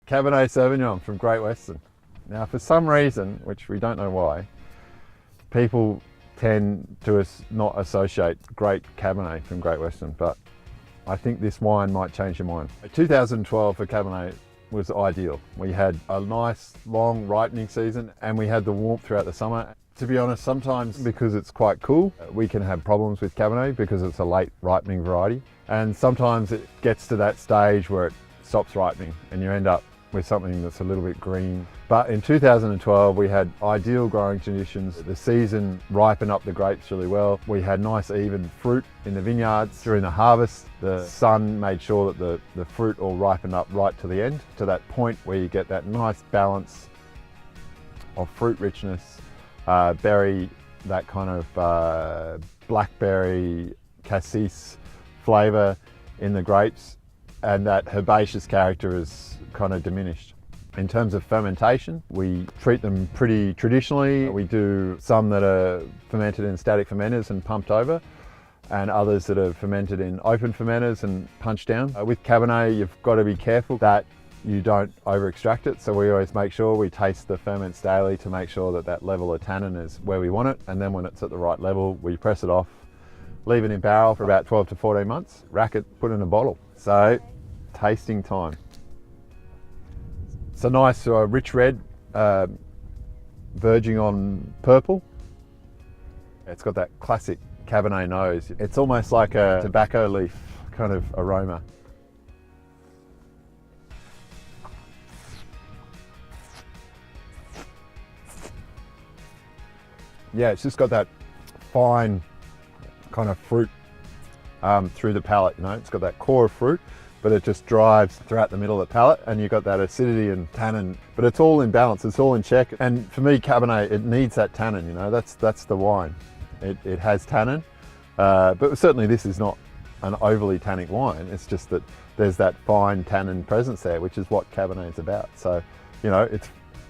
Cabernet Sauvignon from Great Western. Now, for some reason, which we don't know why, people tend to not associate great Cabernet from Great Western, but I think this wine might change your mind. 2012 for Cabernet was ideal. We had a nice long ripening season and we had the warmth throughout the summer. To be honest, sometimes because it's quite cool, we can have problems with Cabernet because it's a late ripening variety. And sometimes it gets to that stage where it stops ripening and you end up with something that's a little bit green. But in 2012, we had ideal growing conditions. The season ripened up the grapes really well. We had nice even fruit in the vineyards during the harvest. The sun made sure that the fruit all ripened up right to the end, to that point where you get that nice balance of fruit richness, berry, that kind of blackberry, cassis flavour in the grapes, and that herbaceous character is kind of diminished. In terms of fermentation, we treat them pretty traditionally. We do some that are fermented in static fermenters and pumped over, and others that are fermented in open fermenters and punched down. With Cabernet, you've got to be careful that you don't over extract it. So we always make sure we taste the ferments daily to make sure that that level of tannin is where we want it. And then when it's at the right level, we press it off, leave it in barrel for about 12 to 14 months, rack it, put it in a bottle. So, tasting time. It's a nice rich red, verging on purple. It's got that classic Cabernet nose. It's almost like a tobacco leaf kind of aroma. Yeah, it's just got that fine kind of fruit through the palate, you know. It's got that core of fruit, but it just drives throughout the middle of the palate, and you've got that acidity and tannin, but it's all in balance, it's all in check. And for me, Cabernet, it needs that tannin, you know, that's the wine. It has tannin, but certainly this is not an overly tannic wine. It's just that there's that fine tannin presence there, which is what Cabernet is about. So, you know,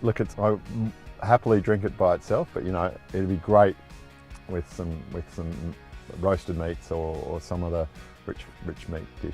I happily drink it by itself, but you know, it'd be great with some roasted meats or some other rich meat dish.